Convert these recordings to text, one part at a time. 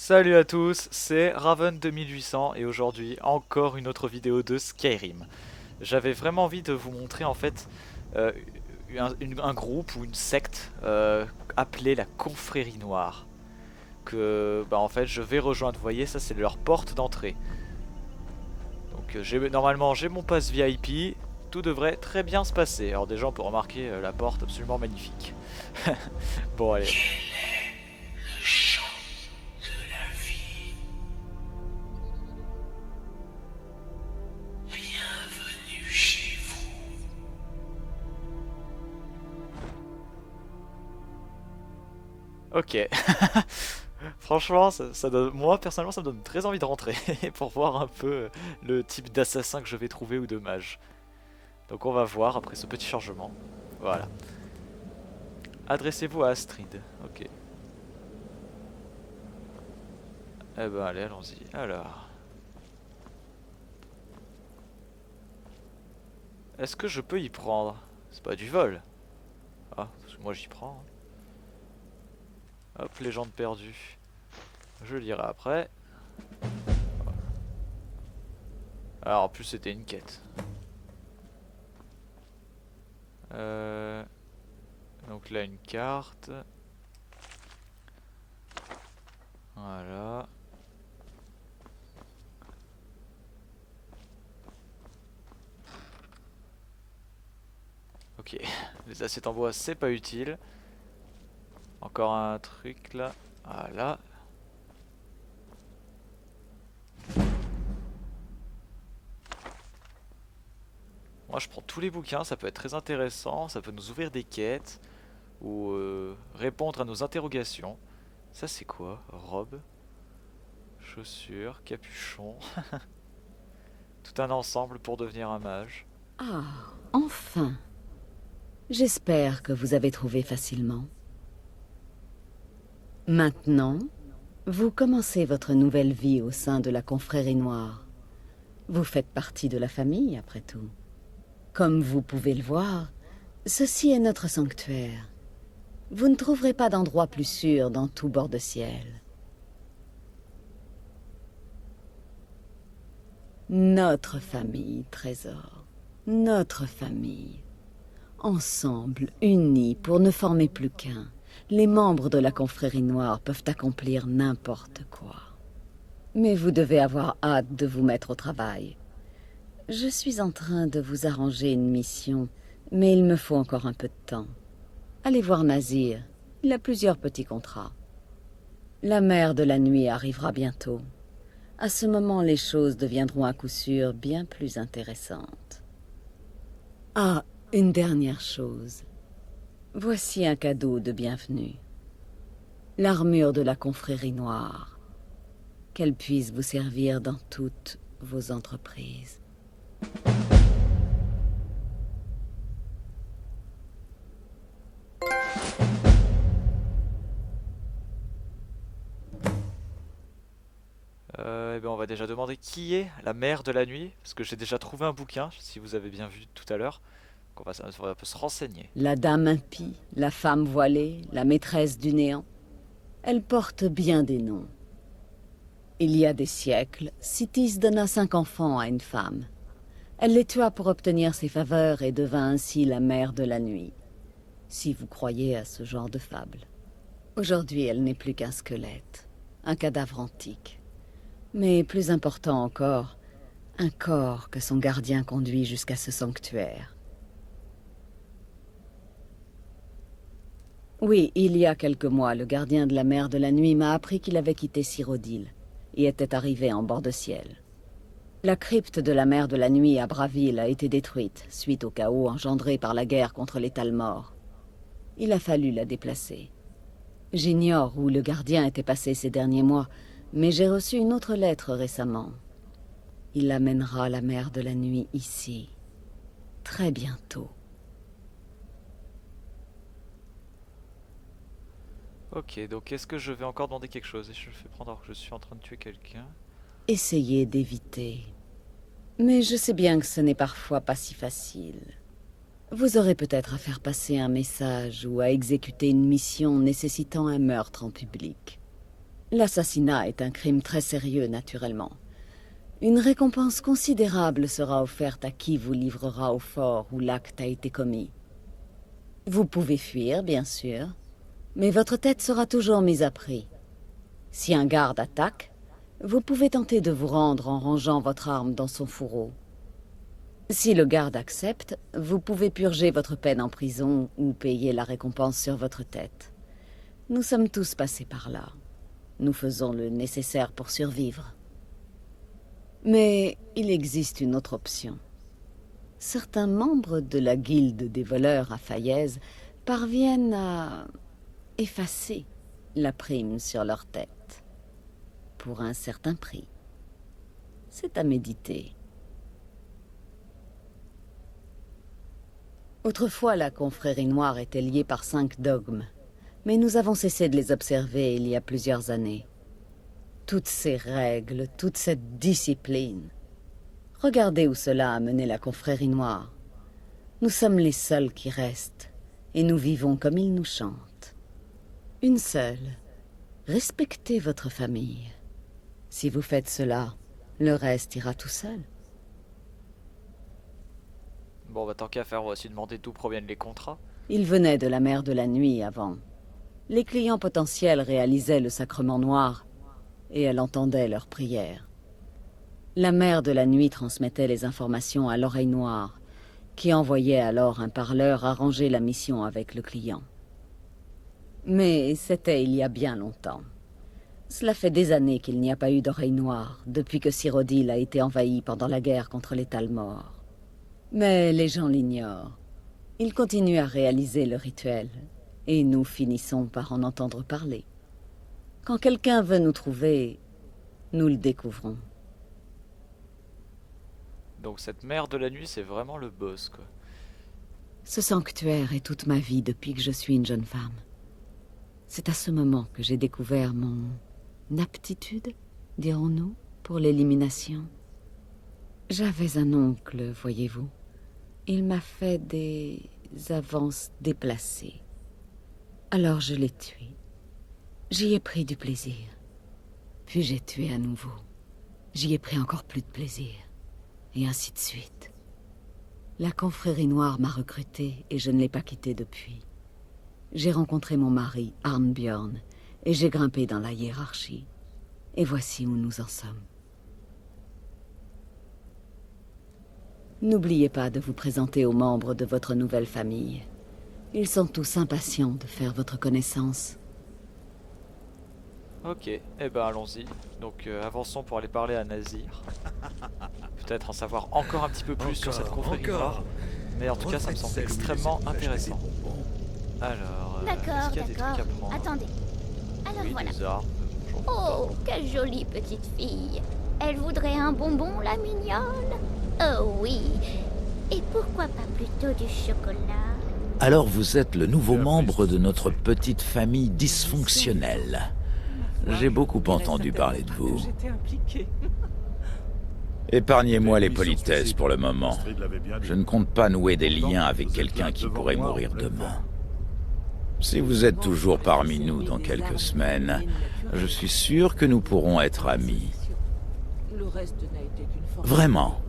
Salut à tous, c'est Raven 2800 et aujourd'hui encore une autre vidéo de Skyrim. J'avais vraiment envie de vous montrer en fait euh, un groupe ou une secte appelée la Confrérie Noire. Que en fait je vais rejoindre, vous voyez ça c'est leur porte d'entrée. Donc normalement j'ai mon pass VIP, tout devrait très bien se passer. Alors déjà on peut remarquer la porte absolument magnifique. Bon allez. Le chant de la vie. Bienvenue chez vous. Ok. Franchement, moi personnellement, ça me donne très envie de rentrer pour voir un peu le type d'assassin que je vais trouver ou de mage. Donc on va voir après ce petit chargement. Voilà. Adressez-vous à Astrid. Ok. Eh ben allez, allons-y. Alors. Est-ce que je peux y prendre? C'est pas du vol. Ah, parce que moi j'y prends, hein. Hop, légende perdue. Je lirai après. Alors en plus c'était une quête. Euh... Donc là une carte. Voilà. Ok, les assiettes en bois c'est pas utile. Encore un truc là. Voilà. Moi je prends tous les bouquins, ça peut être très intéressant, ça peut nous ouvrir des quêtes ou répondre à nos interrogations. Ça c'est quoi? Robe, chaussures, capuchon. Tout un ensemble pour devenir un mage. Ah, enfin. J'espère que vous avez trouvé facilement. Maintenant, vous commencez votre nouvelle vie au sein de la Confrérie Noire. Vous faites partie de la famille, après tout. Comme vous pouvez le voir, ceci est notre sanctuaire. Vous ne trouverez pas d'endroit plus sûr dans tout bord de ciel. Notre famille, Trésor. Notre famille. Ensemble, unis pour ne former plus qu'un, les membres de la Confrérie Noire peuvent accomplir n'importe quoi. Mais vous devez avoir hâte de vous mettre au travail. Je suis en train de vous arranger une mission, mais il me faut encore un peu de temps. Allez voir Nazir, il a plusieurs petits contrats. La mère de la nuit arrivera bientôt. À ce moment, les choses deviendront à coup sûr bien plus intéressantes. Ah, une dernière chose. Voici un cadeau de bienvenue. L'armure de la Confrérie Noire. Qu'elle puisse vous servir dans toutes vos entreprises. Eh ben on va déjà demander qui est la mère de la nuit, parce que j'ai déjà trouvé un bouquin, si vous avez bien vu tout à l'heure. Donc on va un peu se renseigner. La dame impie, la femme voilée, la maîtresse du néant. Elle porte bien des noms. Il y a des siècles, Sithis donna 5 enfants à une femme. Elle les tua pour obtenir ses faveurs et devint ainsi la mère de la nuit. Si vous croyez à ce genre de fable. Aujourd'hui, elle n'est plus qu'un squelette, un cadavre antique. Mais plus important encore, un corps que son gardien conduit jusqu'à ce sanctuaire. Oui, il y a quelques mois, le gardien de la mer de la nuit m'a appris qu'il avait quitté Cyrodiil et était arrivé en bord de ciel. La crypte de la mer de la nuit à Bravil a été détruite suite au chaos engendré par la guerre contre les Talmors. Il a fallu la déplacer. J'ignore où le gardien était passé ces derniers mois, mais j'ai reçu une autre lettre récemment. Il amènera la mer de la nuit ici, très bientôt. Ok, donc est-ce que je vais encore demander quelque chose? Et je le fais prendre alors que je suis en train de tuer quelqu'un. Essayez d'éviter. Mais je sais bien que ce n'est parfois pas si facile. Vous aurez peut-être à faire passer un message ou à exécuter une mission nécessitant un meurtre en public. L'assassinat est un crime très sérieux, naturellement. Une récompense considérable sera offerte à qui vous livrera au fort où l'acte a été commis. Vous pouvez fuir, bien sûr, mais votre tête sera toujours mise à prix. Si un garde attaque, vous pouvez tenter de vous rendre en rangeant votre arme dans son fourreau. Si le garde accepte, vous pouvez purger votre peine en prison ou payer la récompense sur votre tête. Nous sommes tous passés par là. Nous faisons le nécessaire pour survivre. Mais il existe une autre option. Certains membres de la guilde des voleurs à Fayez parviennent à effacer la prime sur leur tête, pour un certain prix. C'est à méditer. Autrefois, la confrérie noire était liée par 5 dogmes, mais nous avons cessé de les observer il y a plusieurs années. Toutes ces règles, toute cette discipline. Regardez où cela a mené la confrérie noire. Nous sommes les seuls qui restent, et nous vivons comme ils nous chantent. Une seule. Respectez votre famille. Si vous faites cela, le reste ira tout seul. Bon bah tant qu'à faire, on va aussi demander d'où proviennent les contrats. Ils venaient de la mer de la nuit avant. Les clients potentiels réalisaient le sacrement noir, et elle entendait leurs prières. La mère de la nuit transmettait les informations à l'oreille noire, qui envoyait alors un parleur arranger la mission avec le client. Mais c'était il y a bien longtemps. Cela fait des années qu'il n'y a pas eu d'oreille noire, depuis que Cyrodiil a été envahi pendant la guerre contre les Talmor. Mais les gens l'ignorent. Ils continuent à réaliser le rituel, et nous finissons par en entendre parler. Quand quelqu'un veut nous trouver, nous le découvrons. Donc cette mère de la nuit, c'est vraiment le boss, quoi. Ce sanctuaire est toute ma vie depuis que je suis une jeune femme. C'est à ce moment que j'ai découvert mon aptitude, dirons-nous, pour l'élimination. J'avais un oncle, voyez-vous. Il m'a fait des avances déplacées. Alors je l'ai tué. J'y ai pris du plaisir. Puis j'ai tué à nouveau. J'y ai pris encore plus de plaisir. Et ainsi de suite. La confrérie noire m'a recrutée et je ne l'ai pas quittée depuis. J'ai rencontré mon mari, Arnbjorn, et j'ai grimpé dans la hiérarchie. Et voici où nous en sommes. N'oubliez pas de vous présenter aux membres de votre nouvelle famille. Ils sont tous impatients de faire votre connaissance. Ok, eh ben allons-y. Donc avançons pour aller parler à Nazir. Peut-être en savoir encore un petit peu plus sur cette confrérie noire. Mais en tout cas, ça me semble extrêmement intéressant. Alors, est-ce D'accord, qu'il y a des trucs à d'accord. prendre? Attendez. Alors Oui, voilà. des armes. j'en doute Oh, pas. quelle jolie petite fille. Elle voudrait un bonbon, la mignonne? Oh oui. Et pourquoi pas plutôt du chocolat? Alors vous êtes le nouveau membre de notre petite famille dysfonctionnelle. J'ai beaucoup entendu parler de vous. Épargnez-moi les politesses pour le moment. Je ne compte pas nouer des liens avec quelqu'un qui pourrait mourir demain. Si vous êtes toujours parmi nous dans quelques semaines, je suis sûr que nous pourrons être amis. Vraiment.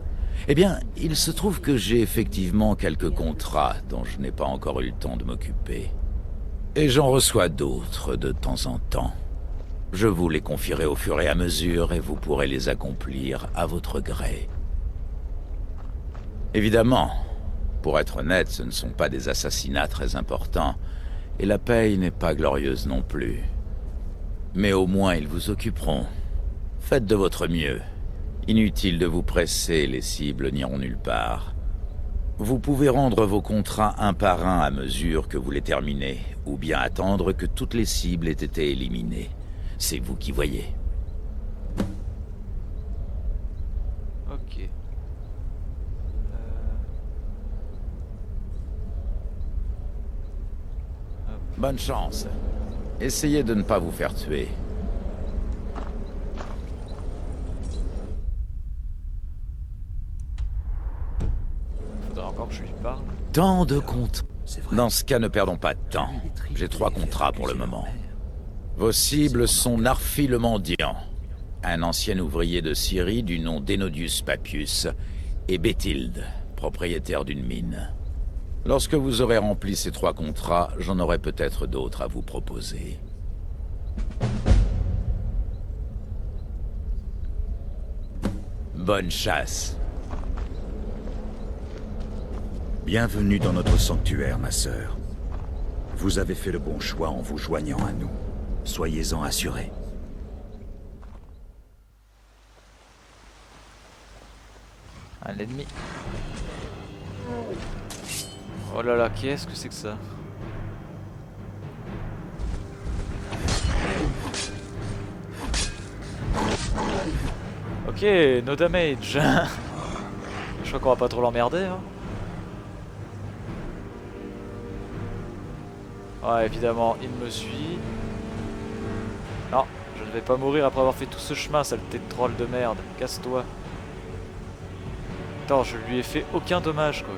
Eh bien, il se trouve que j'ai effectivement quelques contrats dont je n'ai pas encore eu le temps de m'occuper. Et j'en reçois d'autres de temps en temps. Je vous les confierai au fur et à mesure et vous pourrez les accomplir à votre gré. Évidemment, pour être honnête, ce ne sont pas des assassinats très importants, et la paye n'est pas glorieuse non plus. Mais au moins ils vous occuperont. Faites de votre mieux. Inutile de vous presser, les cibles n'iront nulle part. Vous pouvez rendre vos contrats un par un à mesure que vous les terminez, ou bien attendre que toutes les cibles aient été éliminées. C'est vous qui voyez. Ok. Bonne chance. Essayez de ne pas vous faire tuer. Faudrait encore que je lui parle. Tant de comptes. Dans ce cas, ne perdons pas de temps. J'ai 3 contrats pour le moment. Vos cibles sont Narfi le mendiant, un ancien ouvrier de Syrie du nom d'Enodius Papius, et Béthilde, propriétaire d'une mine. Lorsque vous aurez rempli ces 3 contrats, j'en aurai peut-être d'autres à vous proposer. Bonne chasse. Bienvenue dans notre sanctuaire, ma sœur. Vous avez fait le bon choix en vous joignant à nous. Soyez-en assurés. Un ennemi. Oh là là, qu'est-ce que c'est que ça? Ok, no damage. Je crois qu'on va pas trop l'emmerder. Hein. Ouais, évidemment, il me suit. Non, je ne vais pas mourir après avoir fait tout ce chemin, saleté de troll de merde. Casse-toi. Attends, je lui ai fait aucun dommage, quoi.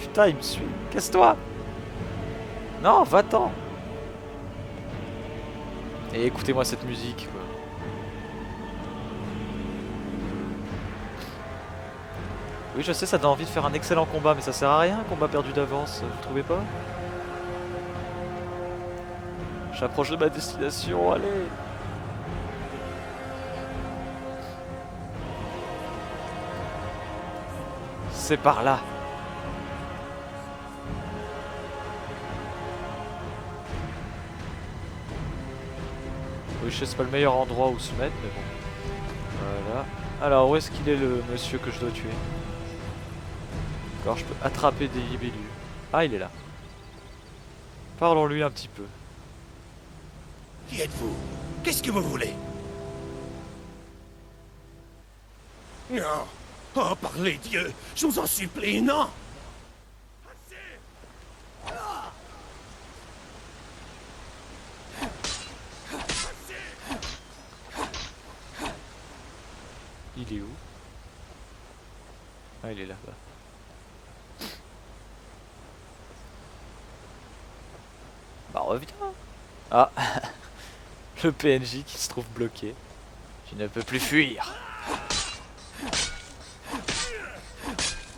Putain, il me suit. Casse-toi. Non, va-t'en. Et écoutez-moi cette musique, quoi. Oui, je sais, ça donne envie de faire un excellent combat, mais ça sert à rien, un combat perdu d'avance, vous trouvez pas? J'approche de ma destination, allez. C'est par là. Oui, je sais, c'est pas le meilleur endroit où se mettre, mais bon. Voilà. Alors, où est-ce qu'il est le monsieur que je dois tuer? Alors, je peux attraper des libellus. Ah, il est là. Parlons-lui un petit peu. Qui êtes-vous? Qu'est-ce que vous voulez? Non. Oh, par les dieux, je vous en supplie, non. Il est où? Ah, il est là-bas. Bah, reviens. Ah. Le PNJ qui se trouve bloqué. Tu ne peux plus fuir.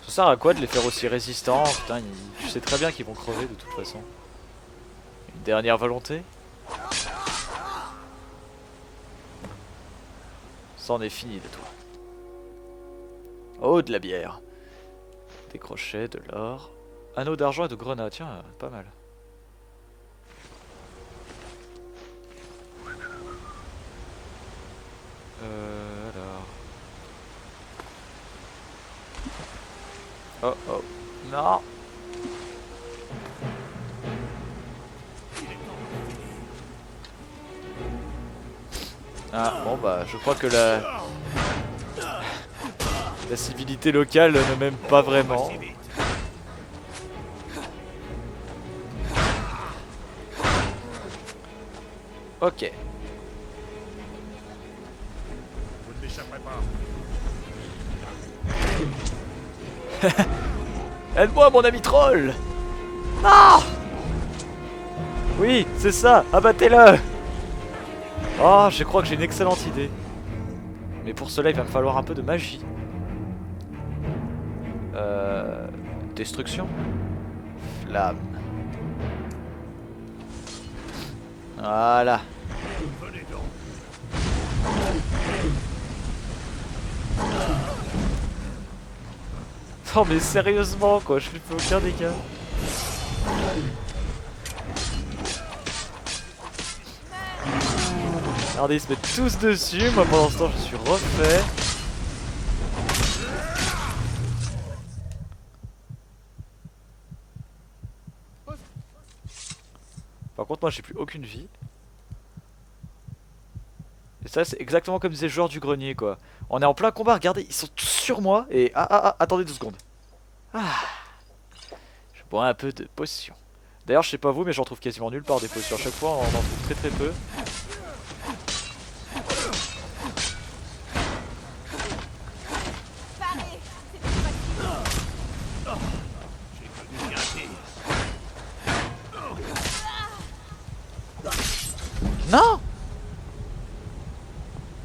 Ça sert à quoi de les faire aussi résistants? Putain, tu sais très bien qu'ils vont crever de toute façon. Une dernière volonté? C'en est fini de toi. Oh, de la bière. Des crochets, de l'or. Anneau d'argent et de grenades. Tiens, pas mal. Alors. Oh oh. Non. Ah bon bah je crois que la civilité locale ne m'aime pas vraiment. Ok. Vous ne m'échapperez pas. Aide-moi mon ami troll. Non. Oui, c'est ça, abattez-le. Oh, je crois que j'ai une excellente idée. Mais pour cela, il va me falloir un peu de magie. Destruction. Flamme. Voilà. Venez donc. Non mais sérieusement quoi, je lui fais aucun dégât. Regardez, ils se mettent tous dessus, moi pendant ce temps je suis refait. Par contre moi j'ai plus aucune vie. Et ça c'est exactement comme disait le joueur du grenier quoi. On est en plein combat, regardez, ils sont tous sur moi et... attendez 2 secondes. Ah. Je bois un peu de potion. D'ailleurs je sais pas vous mais j'en trouve quasiment nulle part des potions. À chaque fois on en trouve très très peu.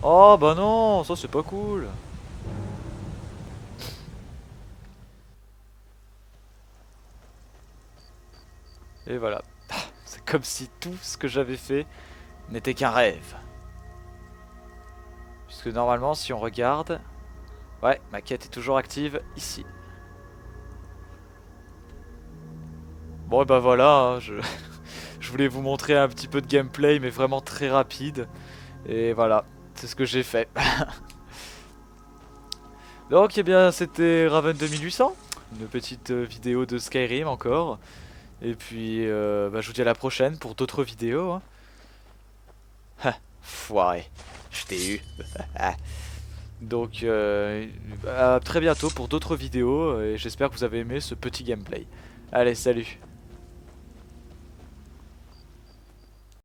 Oh bah non, ça c'est pas cool. Et voilà. C'est comme si tout ce que j'avais fait n'était qu'un rêve. Puisque normalement, si on regarde... Ouais, ma quête est toujours active ici. Bon et bah voilà, hein, je voulais vous montrer un petit peu de gameplay, mais vraiment très rapide. Et voilà, c'est ce que j'ai fait. Donc eh bien c'était Raven 2800, une petite vidéo de Skyrim encore. Et puis bah, je vous dis à la prochaine pour d'autres vidéos. Hein. Foiré, je t'ai eu. Donc à très bientôt pour d'autres vidéos et j'espère que vous avez aimé ce petit gameplay. Allez, salut.